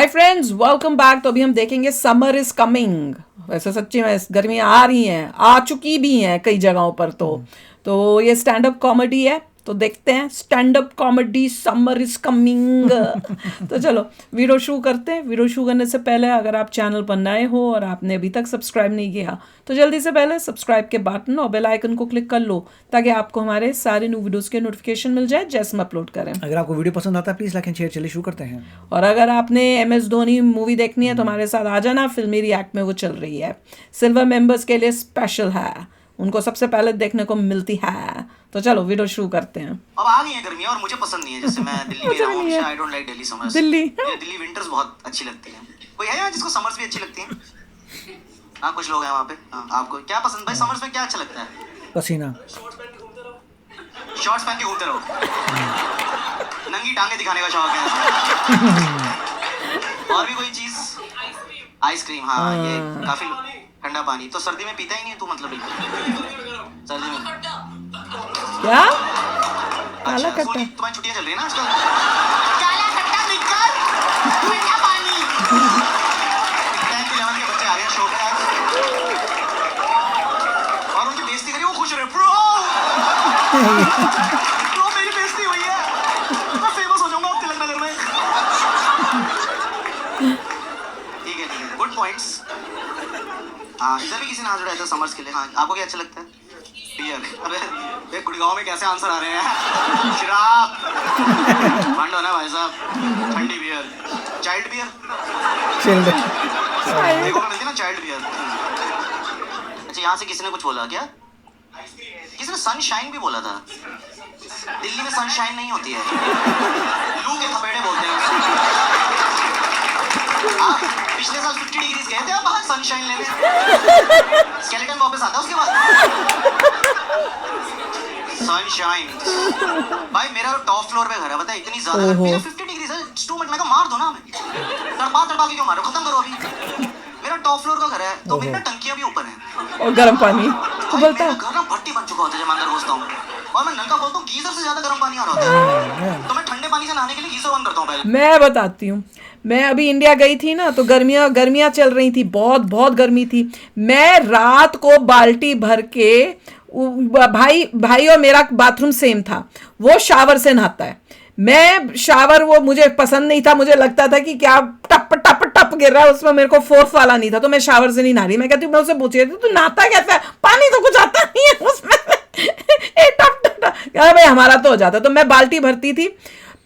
Hi friends, welcome back. तो अभी हम देखेंगे समर इज कमिंग। वैसे सच्ची में गर्मियाँ आ रही हैं, आ चुकी भी हैं कई जगहों पर। तो ये स्टैंड अप कॉमेडी है, तो देखते हैं stand up comedy summer is coming. तो चलो वीडियो शुरू करते हैं। वीडियो शुरू करने से पहले अगर आप चैनल पर नए हो और आपने अभी तक सब्सक्राइब नहीं किया तो जल्दी से पहले सब्सक्राइब के बटन और बेल आइकन को क्लिक कर लो ताकि आपको हमारे सारे न्यू वीडियोस के नोटिफिकेशन मिल जाए जैसे हम अपलोड करें। अगर आपको वीडियो पसंद आता है प्लीज लाइक एंड शेयर। चलिए शुरू करते हैं। और अगर आपने MS धोनी मूवी देखनी है तो हमारे साथ आ जाना, फिल्मी रिएक्ट में वो चल रही है। सिल्वर मेंबर्स के लिए स्पेशल है, उनको सबसे पहले देखने को मिलती है। तो चलो वीडियो शुरू करते हैं। अब आ गई है गर्मियाँ और मुझे पसंद नहीं है। जैसे मैं दिल्ली में रहा हूँ, I don't like Delhi summers. Delhi winters बहुत अच्छी लगती है। कोई है यहाँ जिसको समर्स भी अच्छी लगती है? हाँ, कुछ लोग हैं वहाँ पे। हाँ, आपको क्या पसंद भाई? समर्स में क्या अच्छा लगता है? पसीना। शॉर्ट्स पहन के घूमते रहो, नंगी टांगे दिखाने का शौक है। और भी कोई चीज? आइसक्रीम। हाँ, ये काफी ठंडा पानी तो सर्दी में पीता ही नहीं तू, मतलब बिल्कुल सर्दी में क्या? अच्छा, तुम्हारी छुट्टियां चल रही है ना आजकल? काला खट्टा निकल ठंडा पानी। 10th 11th के बच्चे आ रहे हैं शो पे आज और उनकी बेइज्जती करी, वो खुश हो रहे ब्रो। ब्रो मेरी बेइज्जती हुई है, मैं फेमस हो जाऊंगा अब तिलक नगर में। ठीक है, गुड पॉइंट्स। हाँ, इधर भी किसी ने हाथ उठाया था समर्स के लिए। हाँ, आपको क्या अच्छा लगता है? बियर। अबे ये गुड़गांव में कैसे आंसर आ रहे हैं? शराब मांडो ना भाई साहब, ठंडी बियर, चाइल्ड बियर। देखो मिलती ना चाइल्ड बियर। अच्छा, यहाँ से किसी ने कुछ बोला क्या? किसी ने सनशाइन भी बोला था। दिल्ली में सनशाइन नहीं होती है, लू के थपेड़े बोलते हैं। पिछले साल 50 डिग्री गए थे आप बाहर सनशाइन लेने, स्केलेटन वापस आता है उसके बाद। सनशाइन भाई, मेरा तो टॉप फ्लोर पे घर है, पता है? इतनी ज्यादा गर्मी है, 50 डिग्री है। टू मिनट, मैं कहा मार दो ना हमें, तड़पा के क्यों मारो, खत्म करो अभी। मेरा टॉप फ्लोर का घर है तो मेरी ना टंकियां भी ऊपर हैं और गर्म पानी उबलता है। मेरा घर ना भट्टी बन चुका होता है जब मैं अंदर घुसता हूँ और मैं नल का खोलता हूँ, गीजर से ज्यादा गर्म पानी आ रहा होता है। तो मैं ठंडे पानी से नहाने के लिए गीजर बंद करता हूँ पहले। मैं बताती हूँ, मैं अभी इंडिया गई थी ना, तो गर्मियाँ चल रही थी, बहुत गर्मी थी। मैं रात को बाल्टी भर के, भाई और मेरा बाथरूम सेम था, वो शावर से नहाता है, मैं शावर वो मुझे पसंद नहीं था। मुझे लगता था कि क्या टप टप टप गिर रहा है उसमें, मेरे को फोर्स वाला नहीं था, तो मैं शावर से नहीं नहा रही। मैं कहती हूँ, मैं उससे पूछ रही थी तू नहाता कैसा है, पानी तो कुछ आता नहीं है उसमें। ए टप टप भाई हमारा तो हो जाता। तो मैं बाल्टी भरती थी।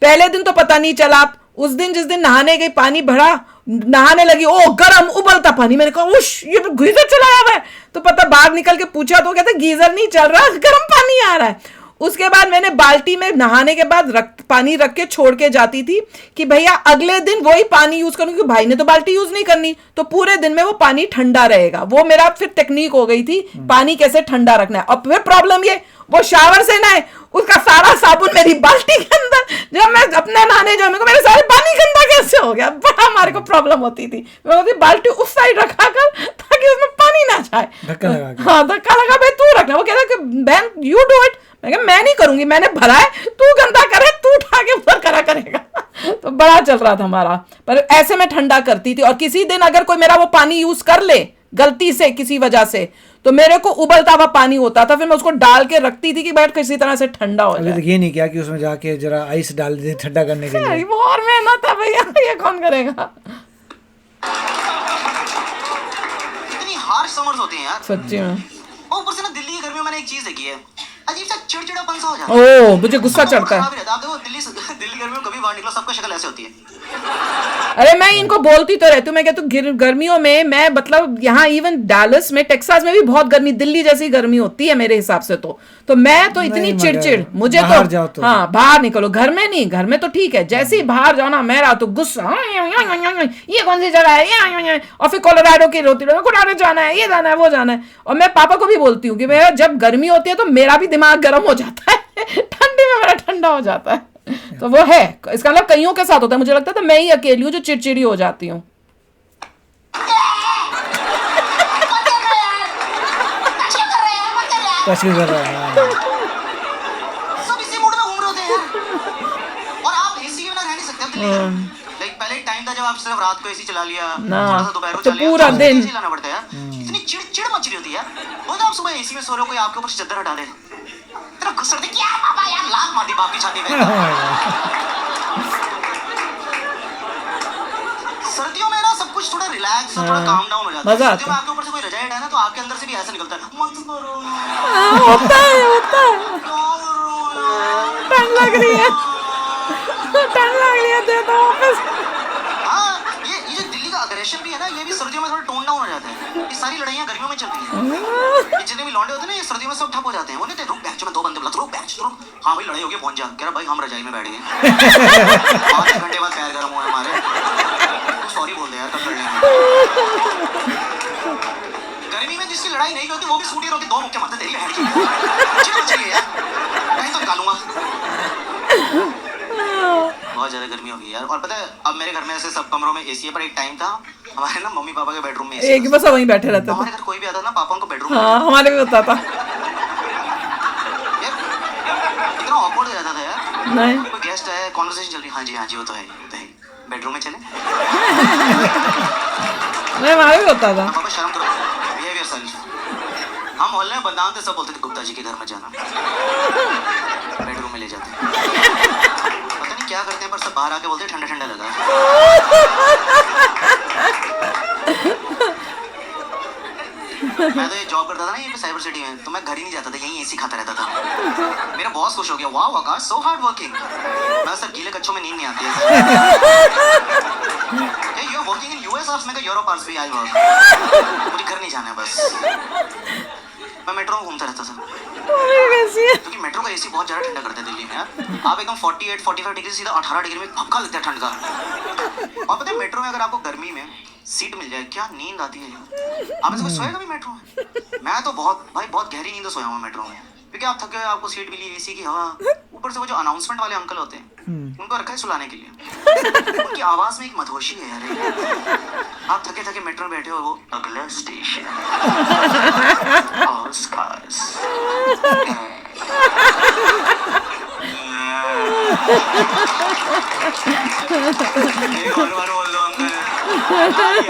पहले दिन तो पता नहीं चला, उस दिन जिस दिन नहाने गई पानी भरा, नहाने लगी, ओ गरम उबलता पानी। मैंने कहा उश, ये गीजर चलाया हुआ है। तो पता बाहर निकल के पूछा तो कहते गीजर नहीं चल रहा, गर्म पानी आ रहा है। उसके बाद मैंने बाल्टी में नहाने के बाद पानी रख के छोड़ के जाती थी कि भैया अगले दिन वही पानी यूज करूंगी। भाई ने तो बाल्टी यूज नहीं करनी, तो पूरे दिन में वो पानी ठंडा रहेगा। वो मेरा फिर टेक्निक हो गई थी, पानी कैसे ठंडा रखना है। और फिर प्रॉब्लम ये, वो शावर से नहाए, उसका सारा साबुन मेरी बाल्टी के अंदर। जब मैं अपने नहाने जाऊँ, मेरे सारे पानी गंदा कैसे हो गया, बड़ा हमारे को प्रॉब्लम होती थी। मैं बोलती बाल्टी उस साइड रखा कर ताकि उसमें पानी ना जाए। हाँ, धक्का लगा, भाई तू रखना। वो कहता कि बहन यू डू इट। मैं नहीं करूंगी, मैंने भरा है, तू गंदा करे, तू उठा के ऊपर करा करेगा। तो बड़ा चल रहा था हमारा। पर ऐसे में ठंडा करती थी। और किसी दिन अगर कोई मेरा वो पानी यूज कर ले गलती से किसी वजह से, तो मेरे को उबलता हुआ पानी होता था, फिर मैं उसको डाल के रखती थी कि बैठ किसी तरह से ठंडा हो जाए। ये नहीं किया कि उसमें जाके जरा आइस डाल दे ठंडा करने के लिए। वो और मेहनत है भैया, ये कौन करेगा। इतनी हार्श समर्स होती हैं यार सच्ची में। ऊपर से ना दिल्ली की गर्मी में मैंने एक चीज देखी है, अजीब सा चिड़चिड़ापन सा हो जाता है। ओ, मुझे गुस्सा चढ़ता है। आप देखो दिल्ली गर्मी में कभी बाहर निकलो, सबका शक्ल ऐसे होती है। अरे मैं इनको बोलती तो रहती हूँ, मैं कहती हूँ गर्मियों में मैं मतलब यहाँ इवन डैलस में, टेक्सास में भी बहुत गर्मी, दिल्ली जैसी गर्मी होती है मेरे हिसाब से। तो मैं तो इतनी चिड़चिड़, मुझे तो हाँ बाहर निकलो, घर में नहीं। घर में तो ठीक है, जैसे ही बाहर जाओ ना मेरा तो गुस्सा, ये कौन सी जगह है, और फिर कोलोराडो की रोती रहो, कोलोराडो जाना है, ये जाना है, वो जाना है। और मैं पापा को भी बोलती हूँ कि भैया जब गर्मी होती है तो मेरा भी दिमाग गर्म हो जाता है, ठंडी में मेरा ठंडा हो जाता है। तो वो है, इसका मतलब कईयों के साथ होता है। मुझे लगता था मैं ही अकेली हूँ जो चिड़चिड़ी हो जाती हूँ। सब इसी मूड में घूम रहे होते हैं और आप एसी के बिना रह नहीं सकते दिल्ली में। लाइक पहले टाइम था जब आप सिर्फ रात को एसी चला लिया, ना, थोड़ा सा दोपहर को तो चला लिया, पूरा तो दिन। एसी चलाना पड़ता है यार। इतनी चिड़ मच रही होती है यार। वो तो आप सुबह एसी में सो रहे हो, कोई आपके ऊपर से चादर हटा दे, तेरा गुस्सा दे क्या बाबा यार, लात मार दी बाप की छाती पे। सर्दियों में ना सब कुछ थोड़ा रिलैक्स और थोड़ा काम डाउन हो जाता है। मजा आता सर्दियों में आपके ऊपर से कोई रजाई हटाए ना तो आपके अंदर से भी ऐसा निकलता है, मत करो होता है ठंड लग रही है, दे दो वापस। हाँ, ये जो दिल्ली का अग्रेशन भी है ना, ये भी सर्दियों में थोड़ा टोन डाउन हो जाता है। ये सारी लड़ाइयाँ गर्मियों में चलती हैं। ये जितने भी लौंडे होते हैं ना, ये सर्दियों में सब ठप हो जाते हैं। वो नहीं रुक बैच में 2 बंदे बुला, रुक बैच रुक, हाँ भाई लड़ाई हो गई, पहुंच जा। कह रहा भाई हम रजाई में बैठ गए 5 घंटे बाद पैर गर्म हुए हमारे, सॉरी बोल दे यार, कब कर लेंगे। गर्मी में जिसकी लड़ाई नहीं होती वो भी सूटी होती, 2 मुक्के मारते तेरी बहन की। चिढ़ मच रही है यार, नहीं तो निकालूंगा। बहुत ज्यादा गर्मी हो गई यार। और पता है अब मेरे घर में ऐसे सब कमरों में एसी है, पर एक टाइम था हमारे ना मम्मी पापा के बेडरूम में एसी। एक बस वहीं बैठे रहते थे। हमारे घर कोई भी आता ना, पापा उनको बेडरूम में, हाँ हमारे भी होता था। यार इतना ऑकवर्ड हो जाता था यार। नहीं कोई गेस्ट है, कॉन्वर्सेशन चल रही है, हाँ जी वो तो है, बेडरूम में चले। नहीं हमारे भी होता था। पापा शर्म करो, बिहेवियर सेल्फ। हम मोहल्ले में बदनाम थे, सब बोलते थे गुप्ता जी के घर में जाना, बेडरूम में ले जाते। पता नहीं क्या करते हैं, पर सब बाहर आके बोलते ठंडा ठंडा लगा। मैं तो ये जॉब करता था ना, ये साइबर सिटी में, तो मैं घर ही नहीं जाता था, यहीं एसी खाता रहता था। मेरा बॉस खुश हो गया, वाह आकाश सो हार्ड वर्किंग। मैं सर गीले कच्छों में नींद नहीं आती है। You are working in US और मैं यूरोप आल्सो आई वर्क। मुझे घर नहीं जाना है बस। मैं मेट्रो में घूमता रहता था, क्योंकि मेट्रो का एसी बहुत ज्यादा ठंडा करता है दिल्ली में यार। आप एकदम 48-45 डिग्री सीधा 18 डिग्री में भक्का लगता है ठंड का। और पता है मेट्रो में अगर आपको गर्मी में सीट मिल जाए, क्या नींद आती है। आप ऐसे कोई सोया कभी मेट्रो में? मैं तो बहुत गहरी नींद सोया हूँ मेट्रो में, क्योंकि आप थके, आपको सीट मिली, एसी की हवा, ऊपर से वो जो अनाउंसमेंट वाले अंकल होते हैं उनको रखा है सुलाने के लिए। उनकी आवाज में एक मधोशी है यार। आप थके थके मेट्रो में बैठे हो, वो अगला स्टेशन ऑस्कार्स। एक और बार बोल दो अंकल,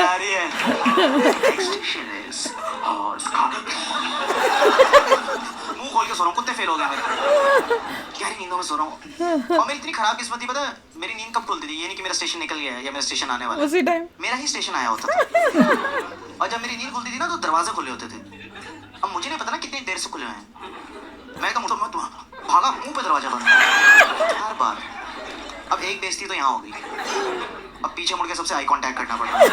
आ रही है। Next station is Oscars. मुंह खोल के सो रहा हूँ, कुत्ते फेल हो गए मेरे। यार नींदों में सो रहा हूँ। और मेरी इतनी खराब किस्मत थी, पता है मेरी नींद कब खुलती थी, ये नहीं कि मेरा स्टेशन निकल गया है या मेरा स्टेशन आने वाला है, उसी टाइम मेरा ही स्टेशन आया होता था। और जब मेरी नींद खुलती थी ना तो दरवाजे खुले होते थे। अब मुझे नहीं पता ना कितनी देर से खुले हैं। मैं एकदम भागा, मुंह पे दरवाजा बंद हर बार। अब एक बेइज्जती तो यहाँ हो गई, अब पीछे मुड़ के सबसे आई कांटेक्ट करना पड़ रहा है।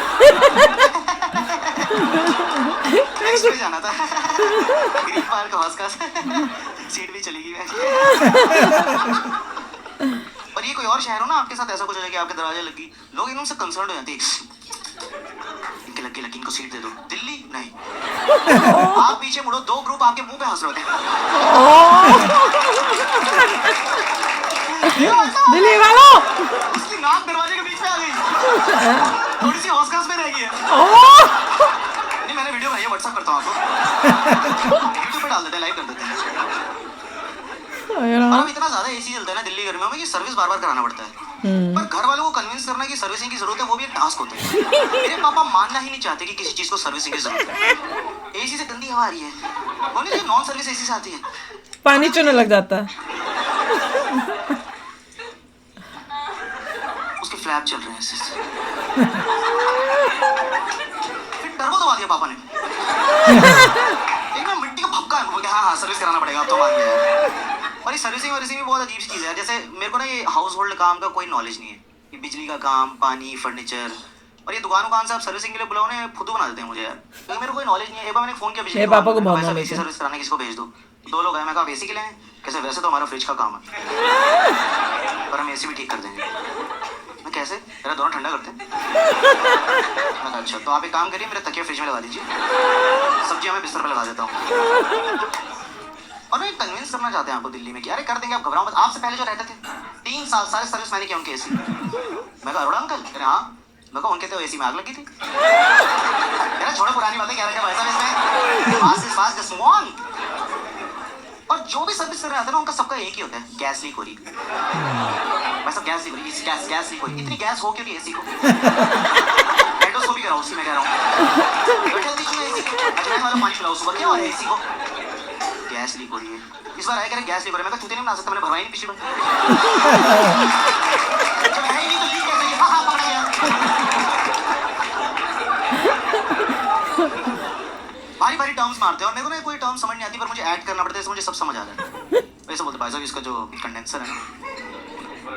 नेक्स्ट पे जाना था ग्रीन पार्क हॉस्का, सीट भी चली गई। और ये कोई और शहर हो ना, आपके साथ ऐसा कुछ हो जाए कि आपके दरवाजे लगी, लोग एकदम से कंसर्न हो जाते हैं, इनके लगी इनको सीट दे दो। दिल्ली नहीं, आप पीछे मुड़ो, 2 ग्रुप आपके मुंह पे हंस रहे होते हैं। दिल्ली वालों, उसकी नाक दरवाजे के बीच में आ गई, थोड़ी सी हौसकास में रह गई है। नहीं मैंने वीडियो बनाई है, व्हाट्सएप करता हूँ आपको, यूट्यूब पे डाल देते हैं, लाइव कर देते हैं। और अब इतना ज्यादा एसी चलता है ना दिल्ली गर्मियों में कि सर्विस बार बार कराना पड़ता है। पर घर वालों को कन्विंस करना कि सर्विसिंग की जरूरत है, वो भी एक टास्क होता है। मेरे पापा मानना ही नहीं चाहते कि किसी चीज को सर्विसिंग की जरूरत है। एसी से गंदी हवा आ रही है, वो नहीं जो नॉन सर्विस एसी से आती है, पानी चूने लग जाता है। उसके फ्लैप चल रहे हैं ऐसे। फिर टर्बो दबा दिया पापा ने। एक ना मिट्टी का भपका है, बोलते हाँ सर्विस कराना पड़ेगा, अब तो मान गया। और ये सर्विसिंग भी बहुत अजीब सी चीज़ है। जैसे मेरे को ना ये हाउस होल्ड काम का कोई नॉलेज नहीं है, ये बिजली का काम, पानी, फर्नीचर, और ये दुकान से आप सर्विसिंग के लिए बुलाओ ना, फुद्दू बना देते हैं मुझे यार, क्योंकि मेरे को कोई नॉलेज नहीं है। एक बार मैंने फोन किया बिजली पापा को बहुत वैसा नॉलेज एसी है। सर्विस कराने किसको भेज दो, 2 लोग हैं। मैं कहा एसी के लिए हैं, कैसे, वैसे तो हमारा फ्रिज का काम है, पर हम एसी भी ठीक कर देंगे। मैं कैसे, मेरा दोनों ठंडा करते हैं। मैं कहा अच्छा, तो आप एक काम करिए, मेरा तकिया फ्रिज में लगा दीजिए, सब्जियां मैं बिस्तर पे लगा देता हूँ। और मैं कन्विंस करना चाहते हैं आपको दिल्ली में कि अरे कर देंगे, आप घबराओ मत। आपसे पहले जो रहते थे 3 साल सारे सर्विस मैंने किया उनके एसी। मैं कहा अरोड़ा अंकल, अरे हाँ। मैं कहा उनके तो एसी में आग लगी थी। मेरा छोड़ो पुरानी बातें, कह रहे थे भाई साहब इसमें फास्ट जस्ट मूव ऑन। और जो भी सर्विस कर रहे हैं ना, उनका सबका एक ही होता है, गैस लीक हो रही है। भाई साहब गैस गैस लीक हो रही, गैस लीक हो रही, इतनी गैस हो क्यों नहीं एसी को? एंडोस्कोपी कराओ, उसी में कह रहा हूँ। बैठल दी एसी को, अजवाइन वाला पानी पिलाओ सुबह, क्या हो रहा है एसी को? गैस लीक हो रही है। इस बार आया करे गैस लीक हो रहा है, मैं तो चूते नहीं बना सकता, मैंने भरवाई नहीं पिछली बार। जब है ही नहीं तो लीक कैसे हुई? हाँ पकड़ गया। बारी बारी टर्म्स मारते हैं और मेरे को ना कोई टर्म समझ नहीं आती, पर मुझे ऐड करना पड़ता है, इससे मुझे सब समझ आ जाता है। वैसे बोलते भाई साहब इसका जो कंडेंसर है ना,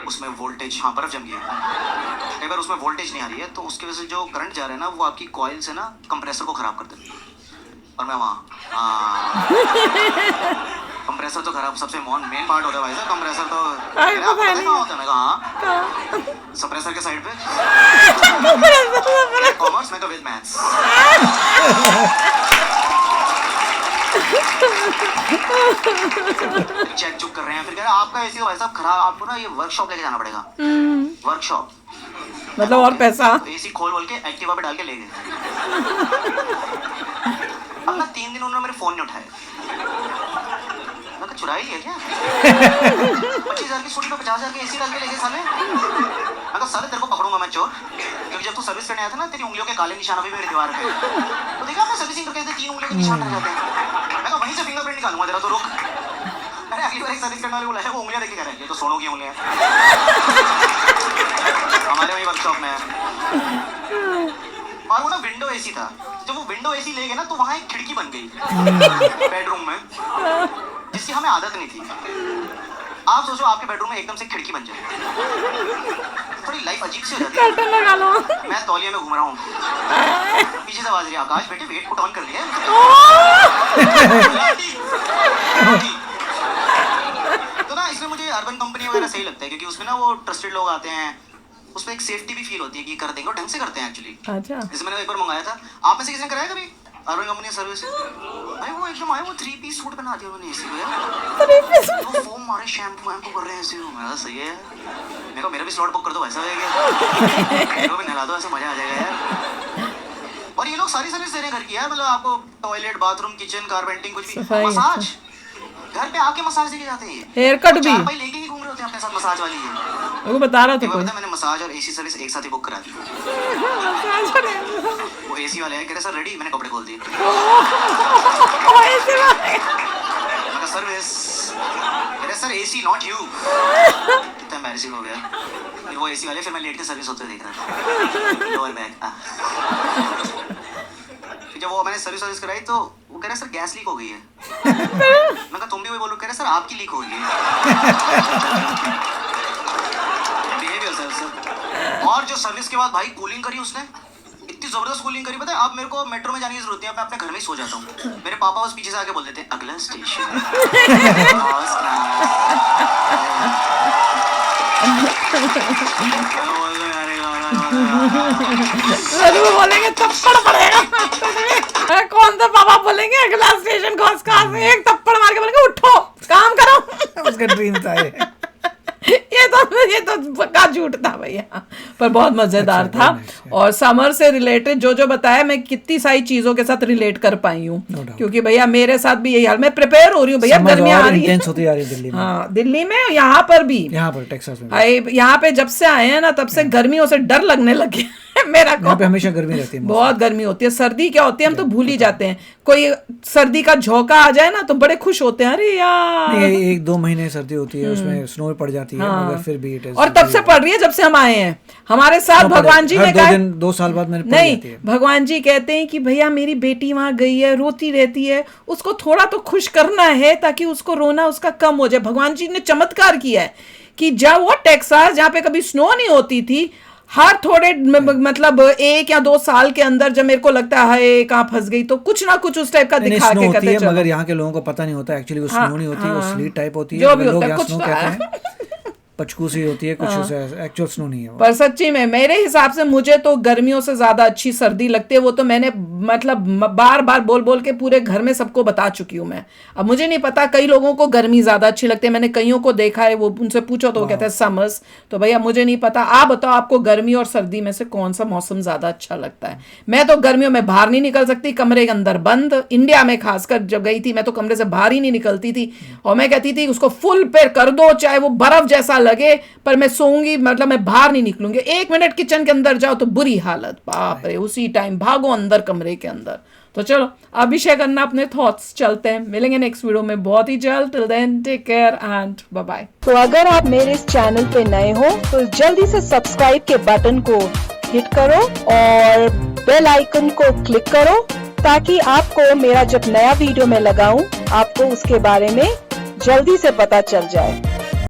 उसमें वोल्टेज, हाँ बर्फ जम गई है, कई बार उसमें वोल्टेज नहीं आ रही है, तो उसकी वजह से जो करंट जा रहा है ना, वो आपकी कॉइल से ना कंप्रेसर को खराब कर देता है। और मैं वहाँ कंप्रेसर तो खराब, सबसे मेन पार्ट होता है भाई साहब कंप्रेसर, तो मेरा आपको पता है कहाँ होता है? मैं कहा हाँ सप्रेसर के साइड पे। कॉमर्स में तो विद मैथ्स। चेक चुक कर रहे हैं, फिर कह रहे हैं आपका एसी भाई साहब खराब, आपको ना ये वर्कशॉप लेके जाना पड़ेगा। वर्कशॉप मतलब और पैसा? तो एसी खोल के एक्टिवा पे डाल के ले गए। अब ना 3 दिन उन्होंने मेरे फोन नहीं उठाए। मैं चुरा ही लिया क्या? 25,000 की स्कूटी पे 50,000 की एसी डाल के ले गए साले। मैं कहा साले तेरे को पकड़ूंगा मैं चोर, क्योंकि जब तू सर्विस करने आया था ना, तेरी उंगलियों के काले निशान अभी मेरी दीवार पे। तो देखा आपने सर्विसिंग करके 3 उंगलियों के निशान रह जाते हैं। मैं कहा वहीं से फिंगरप्रिंट निकालूंगा तेरा, तो रुक। अरे अगली बार एक सर्विस करने वाले बोला है, वो उंगलियां देख के कह रहे हैं ये तो सोनू की उंगलियां हमारे वही वर्कशॉप में है। और वो ना विंडो एसी था, जब वो विंडो एसी ले गए ना, तो वहाँ एक खिड़की बन गई बेडरूम में, जिसकी हमें आदत नहीं थी। आप सोचो आपके बेडरूम में एकदम से खिड़की बन जाए, थोड़ी लाइफ अजीब सी हो जाती है। कर्टन लगा लो। मैं तौलिया में घूम रहा हूँ, पीछे से आवाज रही है, आकाश बेटे वेट पुट ऑन कर लिया। तो ना इसमें मुझे अर्बन कंपनी वगैरह सही लगता है, क्योंकि उसमें ना वो ट्रस्टेड लोग आते हैं, उसमें एक सेफ्टी भी फील होती है कि कर देंगे, और ढंग से करते हैं एक्चुअली। अच्छा, जैसे मैंने एक बार मंगाया था, आप में से किसी ने कराया कभी अर्बन कंपनी सर्विस? भाई वो एकदम आए, वो 3 पीस सूट बना दिया उन्होंने एसी को यार, वो फोम मारे शैम्पू कर रहे हैं एसी को। मैं सही है, मेरे को मेरा भी स्लॉट बुक कर दो भाई साहब, मेरे को भी नहला दो, ऐसे मजा आ जाएगा यार। और ये लोग सारी सर्विस दे रहे हैं घर की यार, मतलब आपको टॉयलेट, बाथरूम, किचन, कारपेंटिंग, कुछ भी, मसाज घर पे आके मसाज देके जाते हैं। हेयर कट भी भाई लेके ही घूम रहे होते हैं अपने साथ मसाज वाली है। वो बता रहा था कोई। मैंने मसाज और एसी सर्विस एक साथ ही बुक करा दी। वो एसी वाले हैं, कह रहे सर रेडी, मैंने कपड़े खोल दिए। सर्विस कह रहे सर एसी नॉट यू। कितना एम्बैरेसिंग हो गया। फिर वो एसी वाले, फिर मैं लेट के सर्विस होते देख रहा था, लोअर बैक। जब वो मैंने सर्विस कराई तो वो कह रहे सर गैस लीक हो गई है। मैं कहा तुम भी वही बोलो? कह रहे सर आपकी लीक हो गई है। Behaviour sir. और जो सर्विस के बाद भाई कूलिंग करी उसने, इतनी जबरदस्त कूलिंग करी, पता है अब मेरे को मेट्रो में जाने की जरूरत नहीं है, मैं अपने घर में ही सो जाता हूँ। मेरे पापा बस पीछे से आके बोल देते हैं अगला स्टेशन। जरूर बोलेंगे थप्पड़ पड़ेगा। कौन सा पापा बोलेंगे अगला स्टेशन घोष का, एक थप्पड़ मार के बोलेंगे उठो काम करो। उसका ड्रीम था ये तो पक्का झूठ था भैया, पर बहुत मजेदार अच्छा, था। और समर से रिलेटेड जो बताया, मैं कितनी सारी चीजों के साथ रिलेट कर पाई हूँ, क्योंकि भैया मेरे साथ भी यही हाल। मैं प्रिपेयर हो रही हूँ भैया, गर्मियाँ आ रही है। होती जा रही है दिल्ली में। हाँ दिल्ली में, यहाँ पर भी, यहाँ पर टेक्सास में, यहाँ पे जब से आए हैं ना, तब से गर्मियों से डर लगने लगे मेरा को। यहाँ पे हमेशा गर्मी रहती है, बहुत गर्मी होती है। सर्दी क्या होती है हम तो भूल ही जाते हैं, कोई सर्दी का झोंका आ जाए ना तो बड़े खुश होते हैं, अरे यार। 1-2 महीने सर्दी होती है, उसमें स्नो पड़ जाती है, मगर फिर भी और तब से पड़ रही है जब से हम आए हैं। हमारे साथ भगवान जी ने कहा 2 साल बाद मेरे नहीं, भगवान जी कहते हैं कि भैया मेरी बेटी वहां गई है, रोती रहती है, उसको थोड़ा तो खुश करना है ताकि उसको रोना उसका कम हो जाए। भगवान जी ने चमत्कार किया है कि जब वो टेक्सास, जहाँ पे कभी स्नो नहीं होती थी, हर थोड़े मतलब 1 या 2 साल के अंदर जब मेरे को लगता है कहाँ फंस गई, तो कुछ ना कुछ उस टाइप का दिखा के करते हैं। मगर यहाँ के लोगों को पता नहीं होता एक्चुअली वो स्नो नहीं होती, वो स्लीट टाइप होती है, जो भी लोग होता है यहाँ कुछ स्नो कहते हैं, पचकू सी होती है कुछ, एक्चुअल स्नो नहीं है वो। पर सच्ची में मेरे हिसाब से मुझे तो गर्मियों से ज्यादा अच्छी सर्दी लगती है। वो तो मैंने मतलब बार बार बोल बोल के पूरे घर में सबको बता चुकी हूँ मैं। अब मुझे नहीं पता, कई लोगों को गर्मी ज्यादा अच्छी लगती है, मैंने कईयों को देखा है, वो उनसे पूछो तो वो कहते हैं समर्स। तो भैया मुझे नहीं पता, आप बताओ आपको गर्मी और सर्दी में से कौन सा मौसम ज्यादा अच्छा लगता है? मैं तो गर्मियों में बाहर नहीं निकल सकती, कमरे के अंदर बंद। इंडिया में खासकर जब गई थी मैं तो कमरे से बाहर ही नहीं निकलती थी, और मैं कहती थी उसको फुल पे कर दो, चाहे वो बर्फ जैसा लगे, पर मैं सोऊंगी, मतलब मैं बाहर नहीं निकलूंगी। 1 मिनट किचन के अंदर जाओ तो बुरी हालत, बाप रे, उसी टाइम भागो अंदर कमरे के अंदर। तो चलो आप भी शेयर करना अपने थॉट्स। चलते हैं, मिलेंगे नेक्स्ट वीडियो में बहुत ही जल्द। Till then take care and bye bye. तो अगर आप मेरे इस चैनल पे नए हो तो जल्दी से सब्सक्राइब के बटन को हिट करो और बेल आइकन को क्लिक करो, ताकि आपको मेरा जब नया वीडियो मैं लगाऊं आपको उसके बारे में जल्दी से पता चल जाए।